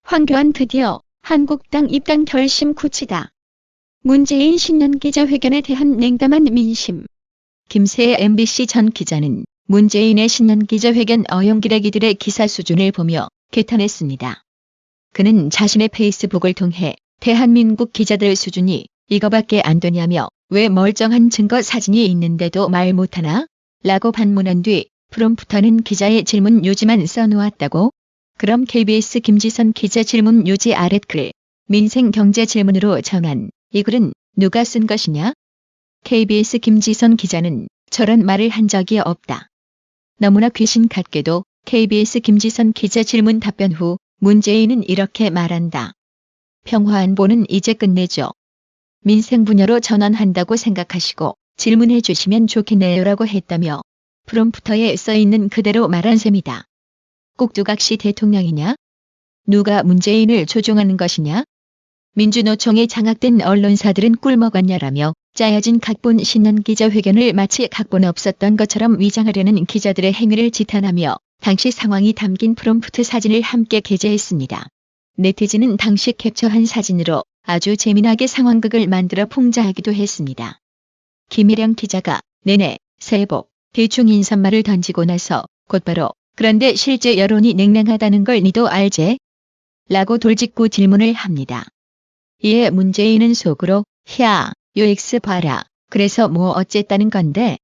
황교안 드디어 한국당 입당 결심 굳히다. 문재인 신년 기자회견에 대한 냉담한 민심. 김세애 MBC 전 기자는 문재인의 신년 기자회견 어용기레기들의 기사 수준을 보며 개탄했습니다. 그는 자신의 페이스북을 통해 대한민국 기자들 수준이 이거밖에 안 되냐며 왜 멀쩡한 증거 사진이 있는데도 말 못하나? 라고 반문한 뒤 프롬프터는 기자의 질문 요지만 써놓았다고? 그럼 KBS 김지선 기자 질문 요지 아랫글 민생경제 질문으로 전한 이 글은 누가 쓴 것이냐? KBS 김지선 기자는 저런 말을 한 적이 없다. 너무나 귀신 같게도 KBS 김지선 기자 질문 답변 후 문재인은 이렇게 말한다. 평화안보는 이제 끝내죠. 민생 분야로 전환한다고 생각하시고 질문해 주시면 좋겠네요라고 했다며 프롬프터에 써있는 그대로 말한 셈이다. 꼭두각시 대통령이냐? 누가 문재인을 조종하는 것이냐? 민주노총에 장악된 언론사들은 꿀먹었냐라며 짜여진 각본 신년 기자회견을 마치 각본 없었던 것처럼 위장하려는 기자들의 행위를 지탄하며 당시 상황이 담긴 프롬프트 사진을 함께 게재했습니다. 네티즌은 당시 캡처한 사진으로 아주 재미나게 상황극을 만들어 풍자하기도 했습니다. 김일영 기자가 네네 새해 복 대충 인사말을 던지고 나서 곧바로 그런데 실제 여론이 냉랭하다는 걸 니도 알제? 라고 돌직구 질문을 합니다. 이에 문재인은 속으로 야, 요엑스 봐라. 그래서 뭐 어쨌다는 건데?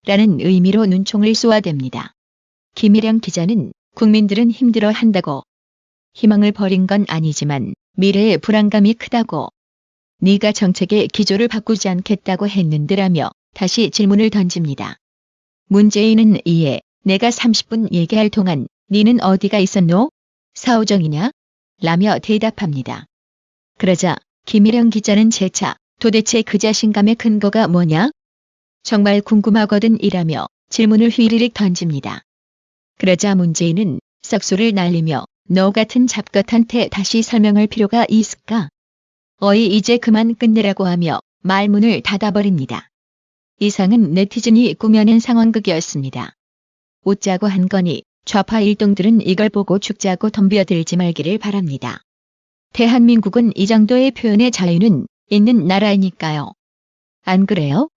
라는 의미로 눈총을 쏘아댑니다. 김일영 기자는 국민들은 힘들어한다고. 희망을 버린 건 아니지만 미래의 불안감이 크다고. 네가 정책의 기조를 바꾸지 않겠다고 했는데라며 다시 질문을 던집니다. 문재인은 이에 내가 30분 얘기할 동안 니는 어디가 있었노? 사오정이냐? 라며 대답합니다. 그러자 김일영 기자는 재차 도대체 그 자신감의 근거가 뭐냐? 정말 궁금하거든 이라며 질문을 휘리릭 던집니다. 그러자 문재인은 썩소를 날리며 너 같은 잡것한테 다시 설명할 필요가 있을까? 어이 이제 그만 끝내라고 하며 말문을 닫아버립니다. 이상은 네티즌이 꾸며낸 상황극이었습니다. 웃자고 한 거니 좌파 일동들은 이걸 보고 죽자고 덤벼들지 말기를 바랍니다. 대한민국은 이 정도의 표현의 자유는 있는 나라이니까요. 안 그래요?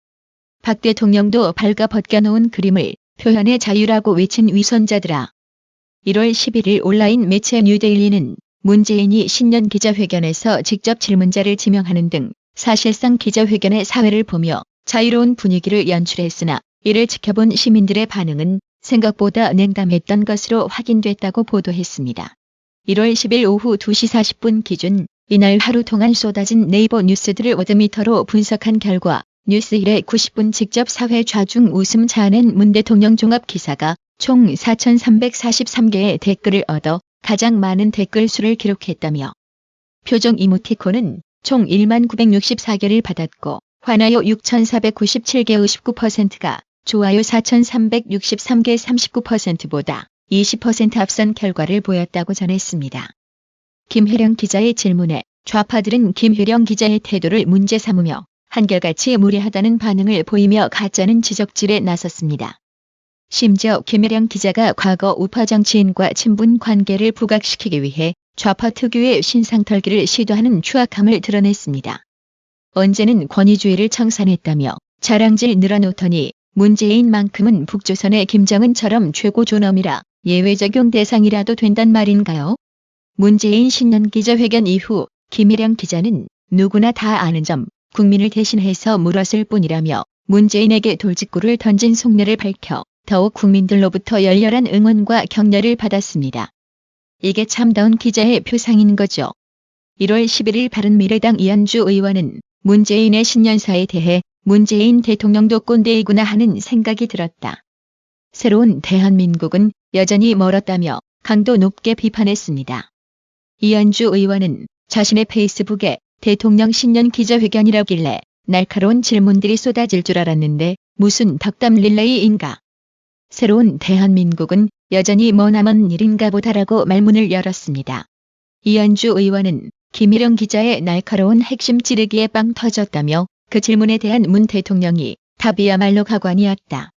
박 대통령도 발가 벗겨놓은 그림을 표현의 자유라고 외친 위선자들아. 1월 11일 온라인 매체 뉴데일리는 문재인이 신년 기자회견에서 직접 질문자를 지명하는 등 사실상 기자회견의 사회를 보며 자유로운 분위기를 연출했으나 이를 지켜본 시민들의 반응은 생각보다 냉담했던 것으로 확인됐다고 보도했습니다. 1월 10일 오후 2시 40분 기준 이날 하루 동안 쏟아진 네이버 뉴스들을 워드미터로 분석한 결과 뉴스1의 90분 직접 사회 좌중 웃음 자아낸 문 대통령 종합 기사가 총 4,343개의 댓글을 얻어 가장 많은 댓글 수를 기록했다며 표정 이모티콘은 총 1964개를 받았고 화나요 6,497개의 19%가 좋아요 4,363개 39%보다 20% 앞선 결과를 보였다고 전했습니다. 김혜령 기자의 질문에 좌파들은 김혜령 기자의 태도를 문제 삼으며 한결같이 무례하다는 반응을 보이며 가짜는 지적질에 나섰습니다. 심지어 김혜령 기자가 과거 우파 정치인과 친분 관계를 부각시키기 위해 좌파 특유의 신상털기를 시도하는 추악함을 드러냈습니다. 언제는 권위주의를 청산했다며 자랑질 늘어놓더니 문재인만큼은 북조선의 김정은처럼 최고 존엄이라 예외 적용 대상이라도 된단 말인가요? 문재인 신년 기자회견 이후 김일영 기자는 누구나 다 아는 점 국민을 대신해서 물었을 뿐이라며 문재인에게 돌직구를 던진 속내를 밝혀 더욱 국민들로부터 열렬한 응원과 격려를 받았습니다. 이게 참다운 기자의 표상인 거죠. 1월 11일 바른미래당 이현주 의원은 문재인의 신년사에 대해 문재인 대통령도 꼰대이구나 하는 생각이 들었다. 새로운 대한민국은 여전히 멀었다며 강도 높게 비판했습니다. 이현주 의원은 자신의 페이스북에 대통령 신년 기자회견이라길래 날카로운 질문들이 쏟아질 줄 알았는데 무슨 덕담 릴레이인가. 새로운 대한민국은 여전히 머나먼 일인가 보다라고 말문을 열었습니다. 이현주 의원은 김일영 기자의 날카로운 핵심 찌르기에 빵 터졌다며 그 질문에 대한 문 대통령이 답이야말로 가관이었다.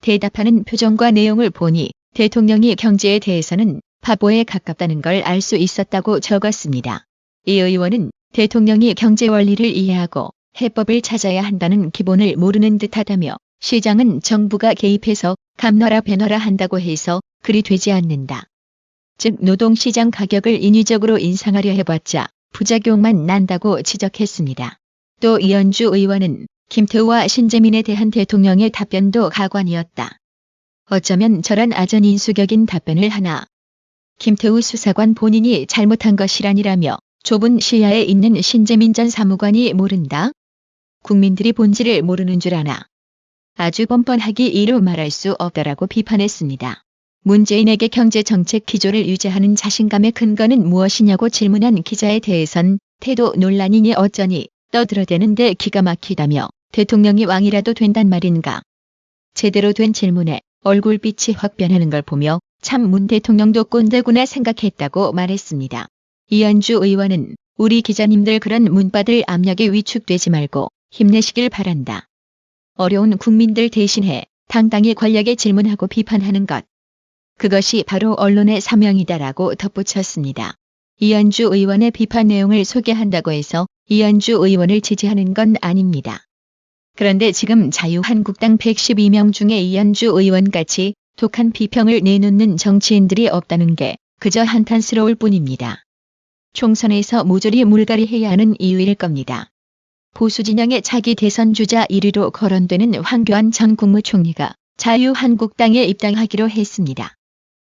대답하는 표정과 내용을 보니 대통령이 경제에 대해서는 바보에 가깝다는 걸 알 수 있었다고 적었습니다. 이 의원은 대통령이 경제 원리를 이해하고 해법을 찾아야 한다는 기본을 모르는 듯하다며 시장은 정부가 개입해서 감놔라 배놔라 한다고 해서 그리 되지 않는다. 즉 노동시장 가격을 인위적으로 인상하려 해봤자 부작용만 난다고 지적했습니다. 또 이현주 의원은 김태우와 신재민에 대한 대통령의 답변도 가관이었다. 어쩌면 저런 아전인수격인 답변을 하나. 김태우 수사관 본인이 잘못한 것이라니라며 좁은 시야에 있는 신재민 전 사무관이 모른다? 국민들이 본질을 모르는 줄 아나. 아주 뻔뻔하기 이루 말할 수 없다라고 비판했습니다. 문재인에게 경제정책 기조를 유지하는 자신감의 근거는 무엇이냐고 질문한 기자에 대해선 태도 논란이니 어쩌니 떠들어대는데 기가 막히다며 대통령이 왕이라도 된단 말인가. 제대로 된 질문에 얼굴빛이 확 변하는 걸 보며 참 문 대통령도 꼰대구나 생각했다고 말했습니다. 이현주 의원은 우리 기자님들 그런 문바들 압력에 위축되지 말고 힘내시길 바란다. 어려운 국민들 대신해 당당히 권력에 질문하고 비판하는 것. 그것이 바로 언론의 사명이다라고 덧붙였습니다. 이현주 의원의 비판 내용을 소개한다고 해서 이현주 의원을 지지하는 건 아닙니다. 그런데 지금 자유한국당 112명 중에 이현주 의원같이 독한 비평을 내놓는 정치인들이 없다는 게 그저 한탄스러울 뿐입니다. 총선에서 모조리 물갈이해야 하는 이유일 겁니다. 보수진영의 차기 대선 주자 1위로 거론되는 황교안 전 국무총리가 자유한국당에 입당하기로 했습니다.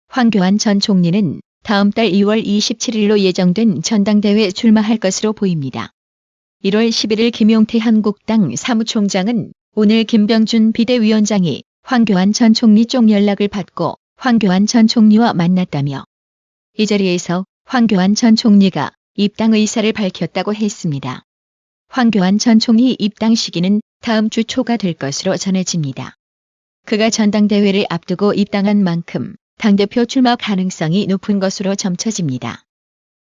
황교안 전 총리는 다음 달 2월 27일로 예정된 전당대회 출마할 것으로 보입니다. 1월 11일 김용태 한국당 사무총장은 오늘 김병준 비대위원장이 황교안 전 총리 쪽 연락을 받고 황교안 전 총리와 만났다며 이 자리에서 황교안 전 총리가 입당 의사를 밝혔다고 했습니다. 황교안 전 총리 입당 시기는 다음 주 초가 될 것으로 전해집니다. 그가 전당대회를 앞두고 입당한 만큼 당대표 출마 가능성이 높은 것으로 점쳐집니다.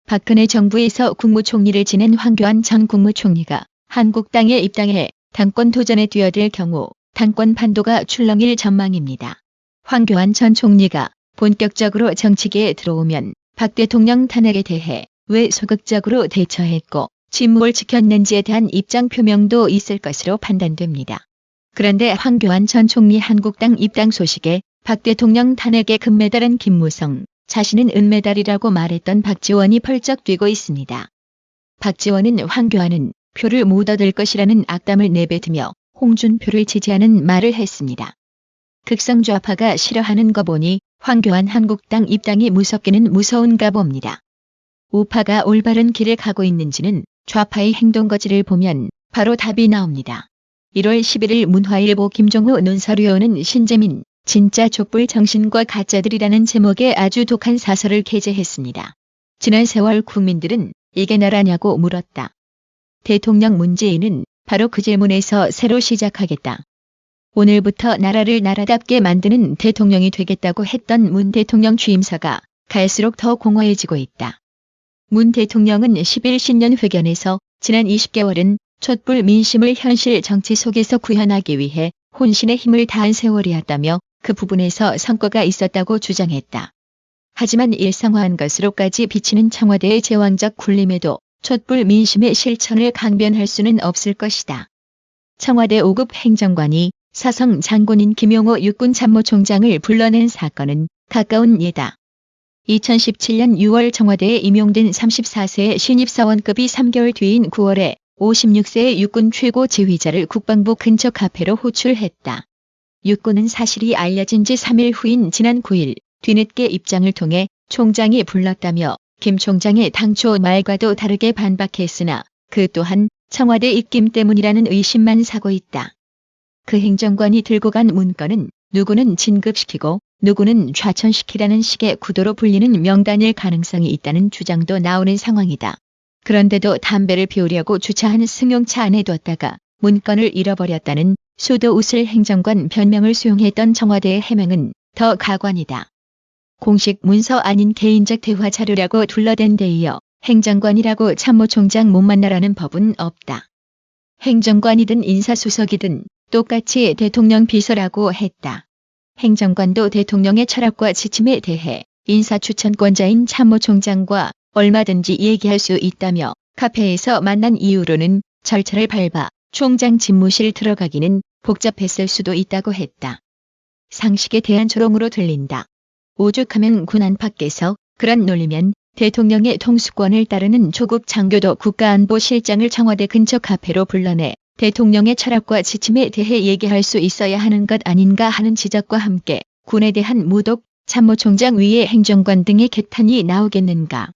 박근혜 정부에서 국무총리를 지낸 황교안 전 국무총리가 한국당에 입당해 당권 도전에 뛰어들 경우 당권 판도가 출렁일 전망입니다. 황교안 전 총리가 본격적으로 정치계에 들어오면 박 대통령 탄핵에 대해 왜 소극적으로 대처했고 침묵을 지켰는지에 대한 입장 표명도 있을 것으로 판단됩니다. 그런데 황교안 전 총리 한국당 입당 소식에 박 대통령 탄핵에 금메달은 김무성, 자신은 은메달이라고 말했던 박지원이 펄쩍 뛰고 있습니다. 박지원은 황교안은 표를 못 얻을 것이라는 악담을 내뱉으며 홍준표를 지지하는 말을 했습니다. 극성좌파가 싫어하는 거 보니 황교안 한국당 입당이 무섭기는 무서운가 봅니다. 우파가 올바른 길을 가고 있는지는 좌파의 행동거지를 보면 바로 답이 나옵니다. 1월 11일 문화일보 김종호 논설위원은 신재민, 진짜 족불 정신과 가짜들이라는 제목의 아주 독한 사설을 게재했습니다. 지난 세월 국민들은 이게 나라냐고 물었다. 대통령 문재인은 바로 그 질문에서 새로 시작하겠다. 오늘부터 나라를 나라답게 만드는 대통령이 되겠다고 했던 문 대통령 취임사가 갈수록 더 공허해지고 있다. 문 대통령은 10일 신년회견에서 지난 20개월은 촛불 민심을 현실 정치 속에서 구현하기 위해 혼신의 힘을 다한 세월이었다며 그 부분에서 성과가 있었다고 주장했다. 하지만 일상화한 것으로까지 비치는 청와대의 제왕적 굴림에도 촛불 민심의 실천을 강변할 수는 없을 것이다. 청와대 5급 행정관이 사성 장군인 김용호 육군참모총장을 불러낸 사건은 가까운 예다. 2017년 6월 청와대에 임용된 34세의 신입사원급이 3개월 뒤인 9월에 56세의 육군 최고 지휘자를 국방부 근처 카페로 호출했다. 육군은 사실이 알려진 지 3일 후인 지난 9일 뒤늦게 입장을 통해 총장이 불렀다며 김 총장의 당초 말과도 다르게 반박했으나 그 또한 청와대 입김 때문이라는 의심만 사고 있다. 그 행정관이 들고 간 문건은 누구는 진급시키고 누구는 좌천시키라는 식의 구도로 불리는 명단일 가능성이 있다는 주장도 나오는 상황이다. 그런데도 담배를 피우려고 주차한 승용차 안에 뒀다가 문건을 잃어버렸다는 수도웃을 행정관 변명을 수용했던 청와대의 해명은 더 가관이다. 공식 문서 아닌 개인적 대화 자료라고 둘러댄 데 이어 행정관이라고 참모총장 못 만나라는 법은 없다. 행정관이든 인사수석이든 똑같이 대통령 비서라고 했다. 행정관도 대통령의 철학과 지침에 대해 인사추천권자인 참모총장과 얼마든지 얘기할 수 있다며 카페에서 만난 이후로는 절차를 밟아 총장 집무실 들어가기는 복잡했을 수도 있다고 했다. 상식에 대한 조롱으로 들린다. 오죽하면 군 안팎에서 그런 논리면 대통령의 통수권을 따르는 조국 장교도 국가안보실장을 청와대 근처 카페로 불러내 대통령의 철학과 지침에 대해 얘기할 수 있어야 하는 것 아닌가 하는 지적과 함께 군에 대한 모독, 참모총장 위의 행정관 등의 개탄이 나오겠는가.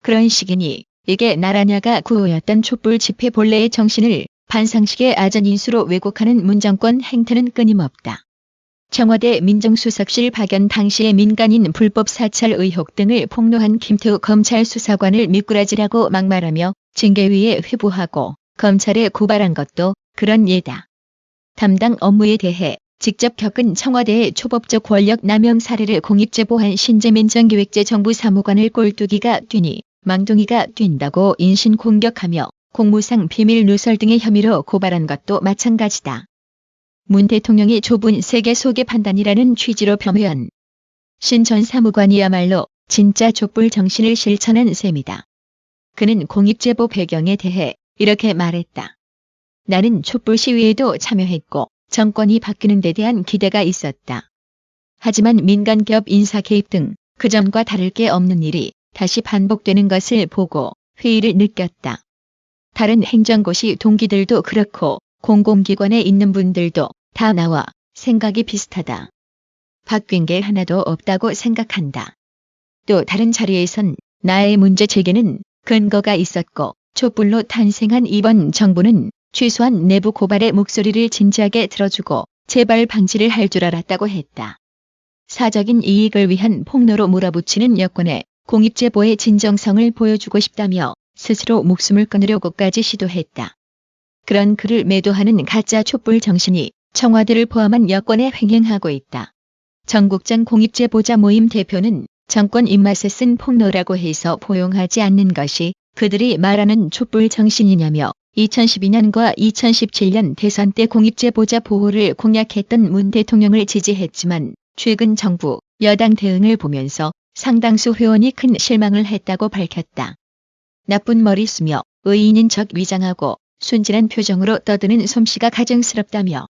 그런 식이니 이게 나라냐가 구호였던 촛불 집회 본래의 정신을 반상식의 아전인수로 왜곡하는 문정권 행태는 끊임없다. 청와대 민정수석실 파견 당시의 민간인 불법 사찰 의혹 등을 폭로한 김태우 검찰 수사관을 미꾸라지라고 막말하며 징계위에 회부하고 검찰에 고발한 것도 그런 예다. 담당 업무에 대해 직접 겪은 청와대의 초법적 권력 남용 사례를 공익제보한 신재민정기획재정부 사무관을 꼴뚜기가 뛰니 망둥이가 뛴다고 인신공격하며 공무상 비밀 누설 등의 혐의로 고발한 것도 마찬가지다. 문 대통령이 좁은 세계 속의 판단이라는 취지로 폄훼한 신 전 사무관이야말로 진짜 촛불 정신을 실천한 셈이다. 그는 공익제보 배경에 대해 이렇게 말했다. 나는 촛불 시위에도 참여했고 정권이 바뀌는 데 대한 기대가 있었다. 하지만 민간 기업 인사 개입 등 그전과 다를 게 없는 일이 다시 반복되는 것을 보고 회의를 느꼈다. 다른 행정고시 동기들도 그렇고 공공기관에 있는 분들도 다 나와 생각이 비슷하다. 바뀐 게 하나도 없다고 생각한다. 또 다른 자리에선 나의 문제 제기는 근거가 있었고 촛불로 탄생한 이번 정부는 최소한 내부 고발의 목소리를 진지하게 들어주고 재발 방지를 할 줄 알았다고 했다. 사적인 이익을 위한 폭로로 몰아붙이는 여권에 공익제보의 진정성을 보여주고 싶다며 스스로 목숨을 끊으려고까지 시도했다. 그런 그를 매도하는 가짜 촛불 정신이 청와대를 포함한 여권에 횡행하고 있다. 전국장 공익제보자 모임 대표는 정권 입맛에 쓴 폭로라고 해서 포용하지 않는 것이 그들이 말하는 촛불 정신이냐며 2012년과 2017년 대선 때 공익제보자 보호를 공약했던 문 대통령을 지지했지만 최근 정부, 여당 대응을 보면서 상당수 회원이 큰 실망을 했다고 밝혔다. 나쁜 머리 쓰며 의인인 척 위장하고 순진한 표정으로 떠드는 솜씨가 가증스럽다며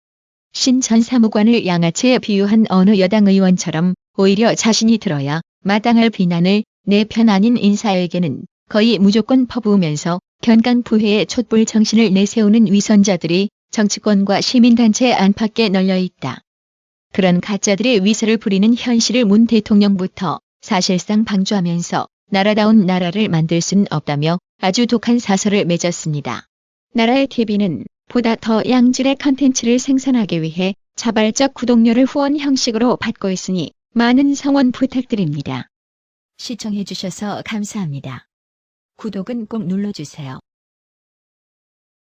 신 전 사무관을 양아치에 비유한 어느 여당 의원처럼 오히려 자신이 들어야 마땅할 비난을 내 편 아닌 인사에게는 거의 무조건 퍼부으면서 견강부회의 촛불 정신을 내세우는 위선자들이 정치권과 시민단체 안팎에 널려 있다. 그런 가짜들의 위세를 부리는 현실을 문 대통령부터 사실상 방조하면서 나라다운 나라를 만들 순 없다며 아주 독한 사설을 맺었습니다. 나라의 TV는 보다 더 양질의 컨텐츠를 생산하기 위해 자발적 구독료를 후원 형식으로 받고 있으니 많은 성원 부탁드립니다. 시청해주셔서 감사합니다. 구독은 꼭 눌러주세요.